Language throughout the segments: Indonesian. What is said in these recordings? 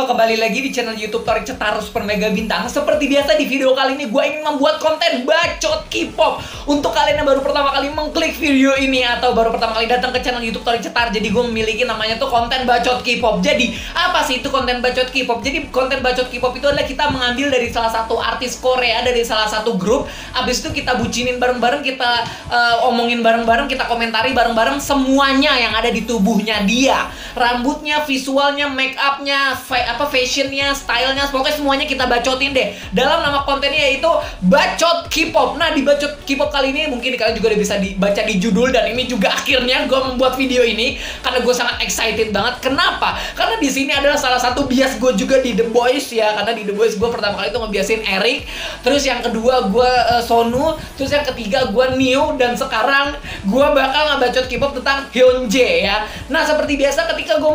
Halo, kembali lagi di channel YouTube Torik Cetaro Super Mega Bintang. Seperti biasa di video kali ini gue ingin membuat konten bacot K-pop. Untuk kalian yang baru pertama kali mengklik video ini atau baru pertama kali datang ke channel YouTube Torik Cetaro, jadi gue memiliki namanya tuh konten bacot K-pop. Jadi apa sih itu konten bacot K-pop? Jadi konten bacot K-pop itu adalah kita mengambil dari salah satu artis Korea, dari salah satu grup. Abis itu kita bucinin bareng-bareng, kita omongin bareng-bareng, kita komentari bareng-bareng semuanya yang ada di tubuhnya dia, rambutnya, visualnya, make upnya, fashionnya, stylenya, pokoknya semuanya kita bacotin deh. Dalam nama kontennya yaitu Bacot K-pop. Nah, di Bacot K-pop kali ini mungkin kalian juga udah bisa dibaca di judul, dan ini juga akhirnya gue membuat video ini karena gue sangat excited banget. Kenapa? Karena di sini adalah salah satu bias gue juga di The Boys ya. Karena di The Boys gue pertama kali itu ngebiasin Eric, terus yang kedua gue Sonu, terus yang ketiga gue New, dan sekarang gue bakal ngebacot K-pop tentang Hyunjae ya. Nah, seperti biasa ketika gue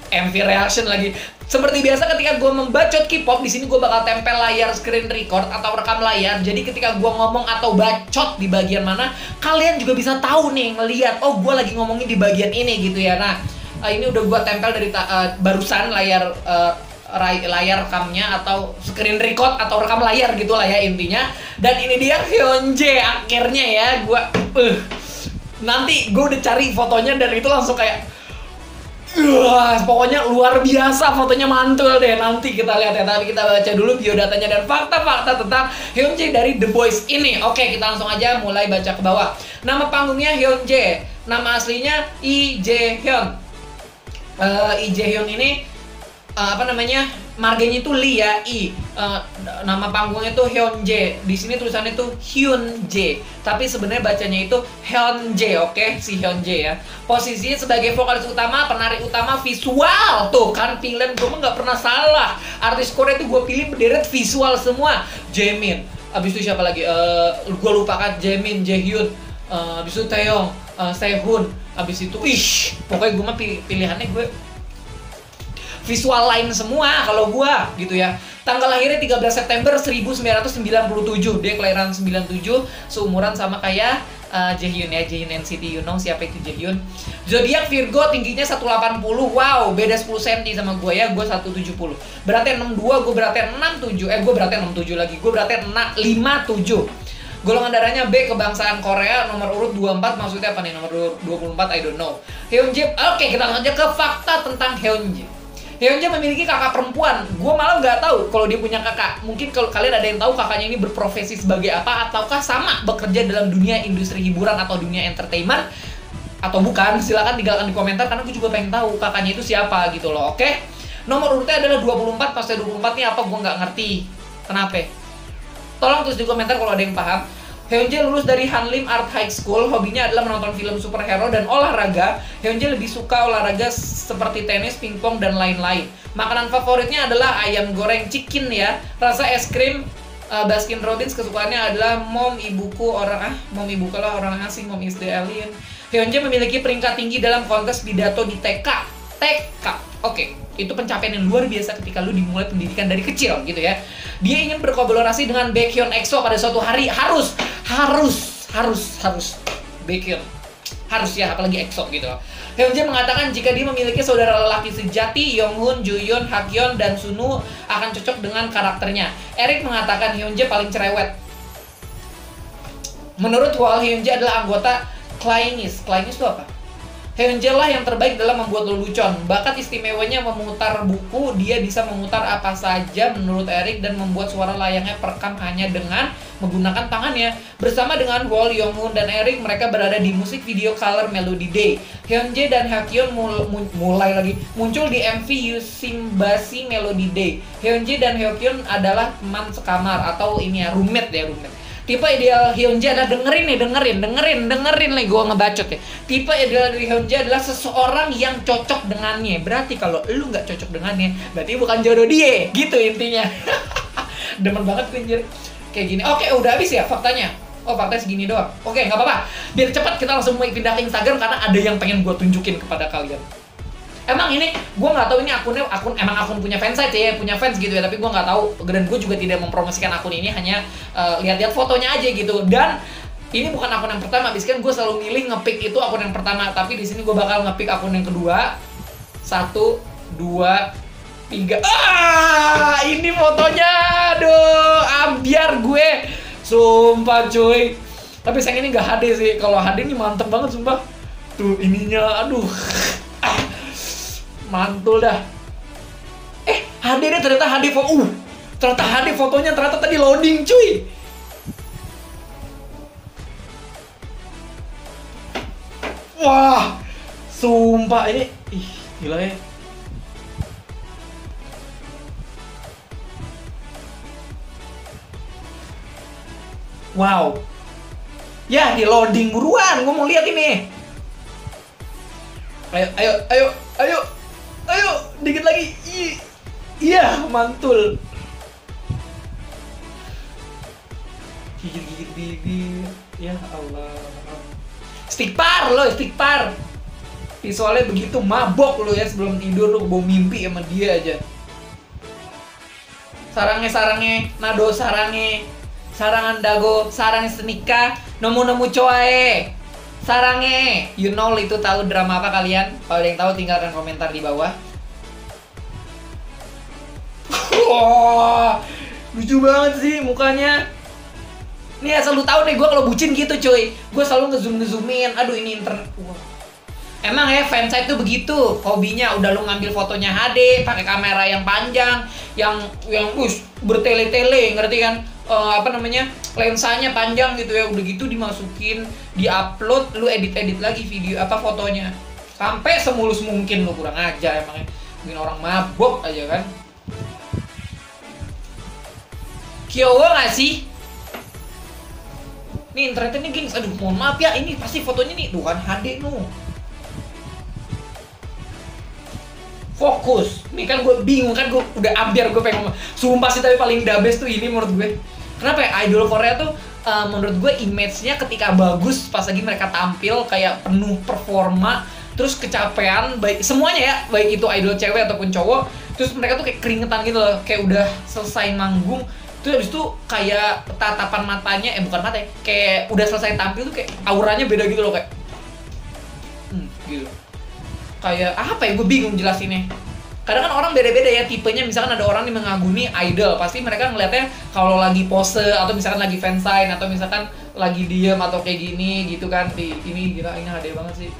MV reaction lagi. Seperti biasa ketika gue membacot K-pop, di sini gue bakal tempel layar screen record atau rekam layar. Jadi ketika gue ngomong atau bacot di bagian mana, kalian juga bisa tahu nih, ngelihat oh gue lagi ngomongin di bagian ini gitu ya. Nah, ini udah gue tempel dari barusan layar rekamnya atau screen record atau rekam layar gitulah ya intinya. Dan ini dia Hyunjae akhirnya ya. Nanti gue udah cari fotonya dan itu langsung kayak pokoknya luar biasa, fotonya mantul deh. Nanti kita lihat ya, tapi kita baca dulu biodatanya dan fakta-fakta tentang Hyunjae dari The Boys ini. Oke, kita langsung aja mulai baca ke bawah. Nama panggungnya Hyunjae, nama aslinya Lee Jae-hyun. Lee Jae-hyun ini marganya itu Lee ya, nama panggungnya itu Hyunjae. Di sini tulisannya itu Hyunjae, tapi sebenarnya bacanya itu Hyunjae, oke? Si Hyunjae ya. Posisinya sebagai vokalis utama, penari utama visual. Tuh kan, pilihan gue mah nggak pernah salah. Artis Korea itu gue pilih berderet visual semua. Jaemin, abis itu siapa lagi? Gue lupa kan, Jaemin, Jaehyun, abis itu Taeyong, Sehun, abis itu pokoknya gue mah pilihannya gue visual line semua kalau gua gitu ya. Tanggal lahirnya 13 September 1997. Dia kelahiran 97, seumuran sama kayak Jaehyun ya, Jaehyun NCT, you know siapa itu Jaehyun. Zodiak Virgo, tingginya 180. Wow, beda 10 cm sama gua ya. Gua 170. Berarti 62, gua berarti 67. Gua berarti 67 lagi. Gua berarti 57. Golongan darahnya B, kebangsaan Korea, nomor urut 24, maksudnya apa nih nomor urut 24, I don't know. Hyunjae, oke, kita langsung aja ke fakta tentang Hyunjae. Hyunjae memiliki kakak perempuan. Gue malah nggak tahu kalau dia punya kakak. Mungkin kalau kalian ada yang tahu kakaknya ini berprofesi sebagai apa, ataukah sama bekerja dalam dunia industri hiburan atau dunia entertainment, atau bukan. Silahkan tinggalkan di komentar karena gue juga pengen tahu kakaknya itu siapa gitu loh, oke? Nomor urutnya adalah 24, pasti 24 nih apa gue nggak ngerti. Kenapa? Tolong tulis di komentar kalau ada yang paham. Hyunjae lulus dari Hanlim Art High School. Hobinya adalah menonton film superhero dan olahraga. Hyunjae lebih suka olahraga seperti tenis, pingpong, dan lain-lain. Makanan favoritnya adalah ayam goreng chicken ya. Rasa es krim Baskin Robbins. Kesukaannya adalah mom ibuku lah orang asing, mom is the alien. Hyunjae memiliki peringkat tinggi dalam kontes pidato di TK. Oke, itu pencapaian yang luar biasa ketika lu dimulai pendidikan dari kecil gitu ya. Dia ingin berkolaborasi dengan Baekhyun EXO pada suatu hari. Harus Baekhyun, harus ya, apalagi EXO gitu. Hyunjae mengatakan jika dia memiliki saudara lelaki sejati, Yonghoon, Juyeon, Hakyeon, dan Sunu akan cocok dengan karakternya. Eric mengatakan Hyunjae paling cerewet. Menurut Wall, Hyunjae adalah anggota Klainis. Klainis itu apa? Hyunjae lah yang terbaik dalam membuat lelucon. Bakat istimewanya memutar buku, dia bisa memutar apa saja menurut Eric dan membuat suara layaknya perekam hanya dengan menggunakan tangannya. Bersama dengan Wall, Yonghoon, dan Eric, mereka berada di musik video Color Melody Day. Hyunjae dan Hakyeon muncul di MV You Simbashi Melody Day. Hyunjae dan Hakyeon adalah teman sekamar atau ini ya, roommate. Tipe ideal Hyunjae adalah dengerin nih gue ngebacot ya. Tipe ideal dari Hyunjae adalah seseorang yang cocok dengannya. Berarti kalau lu nggak cocok dengannya, berarti bukan jodoh dia. Gitu intinya. Demen banget pinjir kayak gini. Oke, udah habis ya faktanya. Oh, faktanya segini doang. Oke, nggak apa-apa. Biar cepat kita langsung pindah ke Instagram karena ada yang pengen gue tunjukin kepada kalian. Emang ini gue nggak tahu ini akun punya fansite ya, punya fans gitu ya, tapi gue nggak tahu, dan gue juga tidak mempromosikan akun ini, hanya lihat-lihat fotonya aja gitu. Dan ini bukan akun yang pertama, biasanya gue selalu milih ngepick itu akun yang pertama, tapi di sini gue bakal ngepick akun yang kedua. 1, 2, 3. Ini fotonya. Aduh, ambiar gue. Sumpah cuy. Tapi sayang ini nggak HD sih. Kalau HD ini mantep banget sumpah. Tuh ininya, aduh. Mantul dah. HD nya ternyata HD foto. Ternyata HD fotonya ternyata tadi loading cuy. Wah, sumpah ini, gila ya. Wow. Ya, di loading buruan, gue mau lihat ini. Ayo, dikit lagi. Iya, mantul. Gigit bibir. Ya Allah. Stickpar lo, stickpar. Visualnya begitu mabok lo ya sebelum tidur lo bawa mimpi sama dia aja. Sarangnya, nado sarangan dago, sarang senika, nemu coae. Sarangnya, you know itu tahu drama apa kalian? Kalau ada yang tahu tinggalkan komentar di bawah. Wah, lucu banget sih mukanya. Nih asal lu tahu nih, gue kalau bucin gitu cuy, gue selalu ngezoomin. Aduh ini internet. Wah. Emang ya fansite tuh begitu, hobinya udah lu ngambil fotonya HD, pakai kamera yang panjang, yang bertele-tele, ngerti kan? Lensanya panjang gitu ya, udah gitu dimasukin, diupload, lu edit lagi video fotonya, sampai semulus mungkin. Lu kurang aja emangnya, bikin orang mabok aja kan. Kyowo nggak sih? Nih internetnya nih gengs, aduh mohon maaf ya, ini pasti fotonya nih, bukan HD nu. Fokus, nih kan gue bingung kan, gue udah ambiar, gue pengen ngomong. Sumpah sih tapi paling the best tuh ini menurut gue. Kenapa ya, idol Korea tuh menurut gue image-nya ketika bagus, pas lagi mereka tampil kayak penuh performa, terus kecapean, baik semuanya ya, baik itu idol cewek ataupun cowok, terus mereka tuh kayak keringetan gitu loh, kayak udah selesai manggung. Terus habis itu kayak tatapan matanya, bukan mata ya, kayak udah selesai tampil tuh kayak auranya beda gitu loh, kayak gitu. Kayak apa ya, gue bingung jelasinnya. Kadang kan orang beda-beda ya tipenya, misalkan ada orang yang mengagumi idol, pasti mereka ngeliatnya kalau lagi pose, atau misalkan lagi fansign, atau misalkan lagi diem, atau kayak gini gitu kan, ini gila, ini HD banget sih.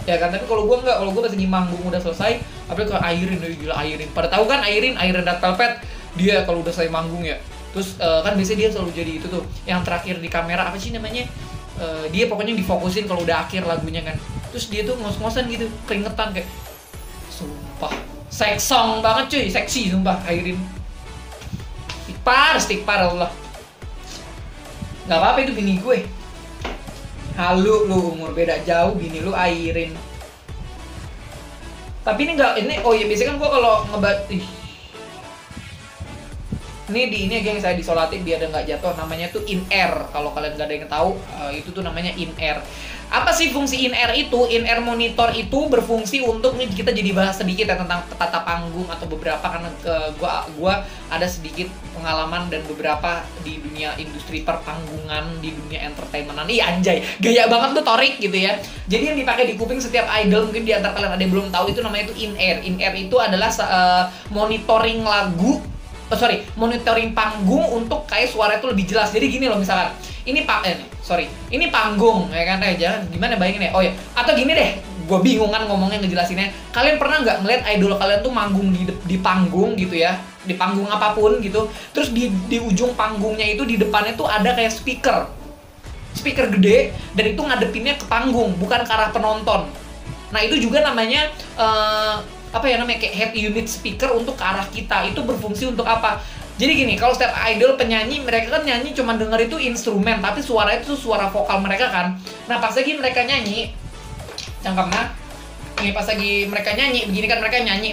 Ya kan, tapi kalau gue enggak, kalau gue pas lagi manggung udah selesai, apalagi ke Airin, gila Airin. Pada tahu kan Airin Red Velvet, dia kalau udah selesai manggung ya. Terus kan biasanya dia selalu jadi itu tuh, yang terakhir di kamera, apa sih namanya? Dia pokoknya difokusin kalau udah akhir lagunya kan. Terus dia tuh ngos-ngosan gitu, keringetan kayak. Sumpah, seksong banget cuy, seksi sumpah Airin. Stickpar Allah. Gak apa-apa itu bini gue. Halu lu, umur beda jauh, bini lu Airin. Tapi ini enggak, oh iya biasanya kan gue kalau ini geng, saya disolatif biar nggak jatuh, namanya tuh in air. Kalau kalian nggak ada yang tahu, itu tuh namanya in air. Apa sih fungsi in air itu? In air monitor itu berfungsi untuk, nih kita jadi bahas sedikit ya tentang tata panggung atau beberapa, karena gua ada sedikit pengalaman dan beberapa di dunia industri perpanggungan, di dunia entertainmentan. Ih anjay, gaya banget tuh Torik gitu ya. Jadi yang dipakai di kuping setiap idol, mungkin di antara kalian ada yang belum tahu, itu namanya tuh in air. In air itu adalah monitoring lagu, monitoring panggung untuk kayak suara itu lebih jelas. Jadi gini loh, misalkan ini ini panggung ya kan, jangan gimana bayangin ya. Oh ya, atau gini deh, gue bingung kan ngomongnya ngejelasinnya. Kalian pernah nggak ngeliat idol kalian tuh manggung di panggung gitu ya, di panggung apapun gitu, terus di ujung panggungnya itu di depannya tuh ada kayak speaker gede, dan itu ngadepinnya ke panggung, bukan ke arah penonton. Nah itu juga namanya kayak head unit speaker untuk ke arah kita. Itu berfungsi untuk apa? Jadi gini, kalau setiap idol penyanyi, mereka kan nyanyi cuma denger itu instrumen, tapi suara itu suara vokal mereka kan. Nah pas lagi mereka nyanyi, cangkemnya nih, pas lagi mereka nyanyi begini kan, mereka nyanyi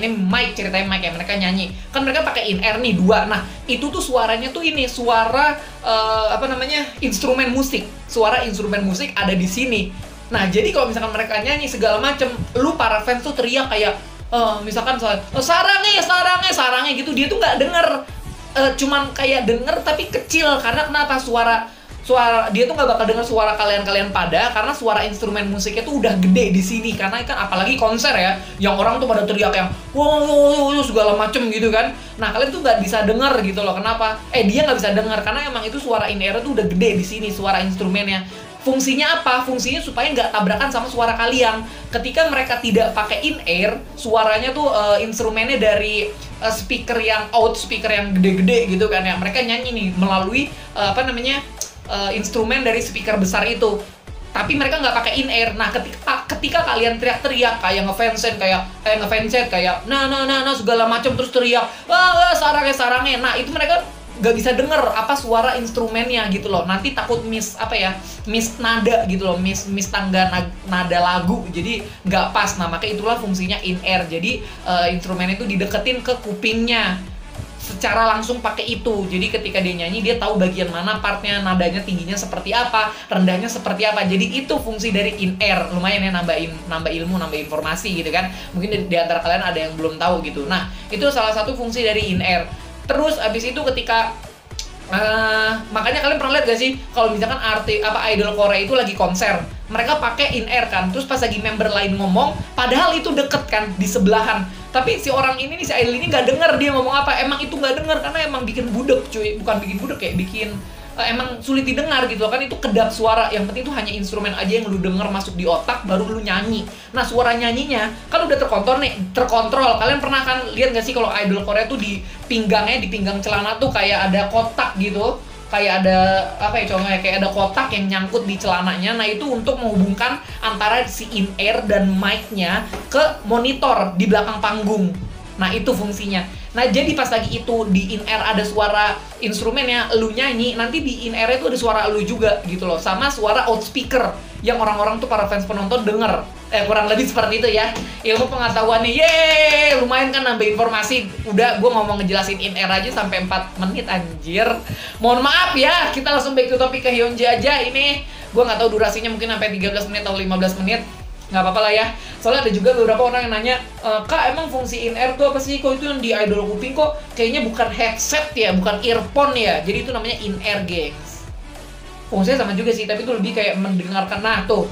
ini mic, ceritanya mic ya, mereka nyanyi kan, mereka pakai in air nih 2. Nah itu tuh suaranya tuh ini suara instrumen musik, suara instrumen musik ada di sini. Nah, jadi kalau misalkan mereka nyanyi segala macem, lu para fans tuh teriak kayak, misalkan sarangnya gitu, dia tuh nggak denger, cuman kayak denger tapi kecil. Karena kenapa? Suara suara dia tuh nggak bakal dengar suara kalian pada, karena suara instrumen musiknya tuh udah gede di sini. Karena kan apalagi konser ya, yang orang tuh pada teriak yang wow segala macem gitu kan. Nah kalian tuh nggak bisa dengar gitu loh. Kenapa? Dia nggak bisa dengar karena emang itu suara in-ear tuh udah gede di sini, suara instrumennya. Fungsinya apa? Fungsinya supaya nggak tabrakan sama suara kalian. Ketika mereka tidak pakai in-ear, suaranya tuh instrumennya dari speaker yang speaker yang gede-gede gitu kan ya. Mereka nyanyi nih melalui instrumen dari speaker besar itu. Tapi mereka nggak pakai in-ear. Nah, ketika kalian teriak-teriak kayak ngefanset kayak nah segala macam terus teriak, sarangnya. Nah, itu mereka nggak bisa denger apa suara instrumennya gitu loh. Nanti takut miss nada gitu loh, miss tangga nada lagu, jadi nggak pas. Nah makanya itulah fungsinya in-ear. Jadi instrumen itu dideketin ke kupingnya secara langsung pakai itu. Jadi ketika dia nyanyi dia tahu bagian mana partnya, nadanya tingginya seperti apa, rendahnya seperti apa. Jadi itu fungsi dari in-ear. Lumayan ya, nambah ilmu, nambah informasi gitu kan. Mungkin di antara kalian ada yang belum tahu gitu. Nah itu salah satu fungsi dari in-ear. Terus abis itu ketika makanya kalian pernah lihat gak sih kalau misalkan idol Korea itu lagi konser, mereka pakai in-ear kan, terus pas lagi member lain ngomong, padahal itu deket kan di sebelahan, tapi si orang ini nih, si idol ini nggak denger dia ngomong apa. Emang itu nggak denger karena emang bikin budek cuy, bukan bikin budek kayak bikin emang sulit didengar gitu loh kan. Itu kedap suara, yang penting itu hanya instrumen aja yang lu denger masuk di otak baru lu nyanyi. Nah suara nyanyinya kan udah terkontrol. Kalian pernah kan lihat gak sih kalau idol Korea tuh di pinggang celana tuh kayak ada kotak gitu, kayak ada kayak ada kotak yang nyangkut di celananya. Nah itu untuk menghubungkan antara si in-ear dan mic-nya ke monitor di belakang panggung. Nah itu fungsinya. Nah jadi pas lagi itu di in-ear ada suara instrumennya, lu nyanyi, nanti di in-ear itu ada suara lu juga gitu loh. Sama suara outspeaker yang orang-orang tuh para fans penonton denger. Kurang lebih seperti itu ya ilmu pengetahuannya. Yeay, lumayan kan nambah informasi. Udah gue ngomong ngejelasin in-ear aja sampai 4 menit anjir. Mohon maaf ya, kita langsung back to topik ke Hyunjae aja. Ini gue nggak tahu durasinya, mungkin sampai 13 menit atau 15 menit. Nggak apa-apa lah ya, soalnya ada juga beberapa orang yang nanya, Kak emang fungsi in-ear tuh apa sih? Kok itu yang di idol kuping kok kayaknya bukan headset ya, bukan earphone ya. Jadi itu namanya in-ear gengs. Fungsinya sama juga sih, tapi itu lebih kayak mendengarkan. Nah tuh,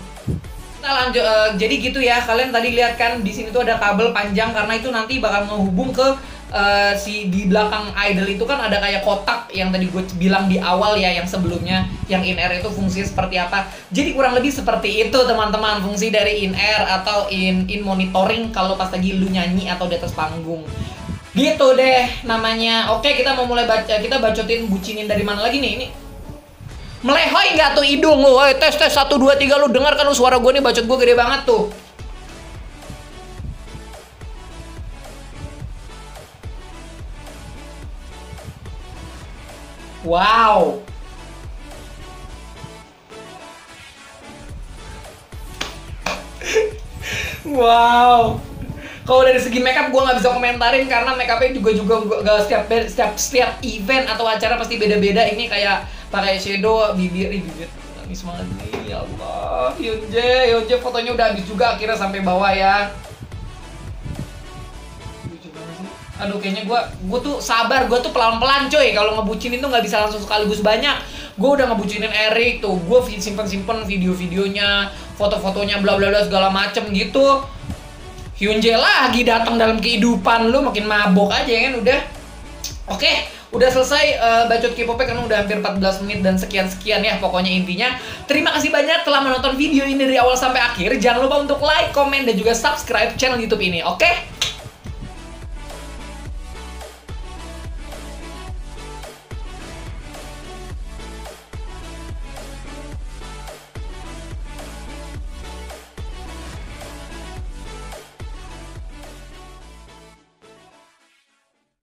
kita lanjut. Jadi gitu ya, kalian tadi lihat kan di sini tuh ada kabel panjang, karena itu nanti bakal menghubung ke di belakang idol itu kan ada kayak kotak yang tadi gue bilang di awal ya, yang sebelumnya, yang in-ear itu fungsinya seperti apa. Jadi kurang lebih seperti itu teman-teman, fungsi dari in-ear atau in monitoring kalau pas lagi lu nyanyi atau di atas panggung. Gitu deh namanya. Oke, kita mau mulai kita bacotin bucinin dari mana lagi nih? Ini melehoi nggak tuh hidung lu? Tes 1 2 3, lu dengar kan lu suara gue nih, bacot gue gede banget tuh. Wow. Wow. Kalau dari segi makeup gue nggak bisa komentarin karena makeupnya juga gak setiap event atau acara pasti beda-beda. Ini kayak pakai shadow, bibir nangis banget nih, ya Allah. Hyunjae fotonya udah habis juga akhirnya sampai bawah ya. Aduh, kayaknya gue tuh sabar, gue tuh pelan-pelan coy. Kalau ngebucinin tuh nggak bisa langsung sekaligus banyak. Gue udah ngebucinin Eric tuh, gue simpen video-videonya, foto-fotonya, bla bla bla segala macem gitu. Hyunjae lagi datang dalam kehidupan lu, makin mabok aja kan udah. Oke, udah selesai bacot K-pop karena udah hampir 14 menit dan sekian-sekian ya. Pokoknya intinya, terima kasih banyak telah menonton video ini dari awal sampai akhir. Jangan lupa untuk like, komen, dan juga subscribe channel YouTube ini, oke?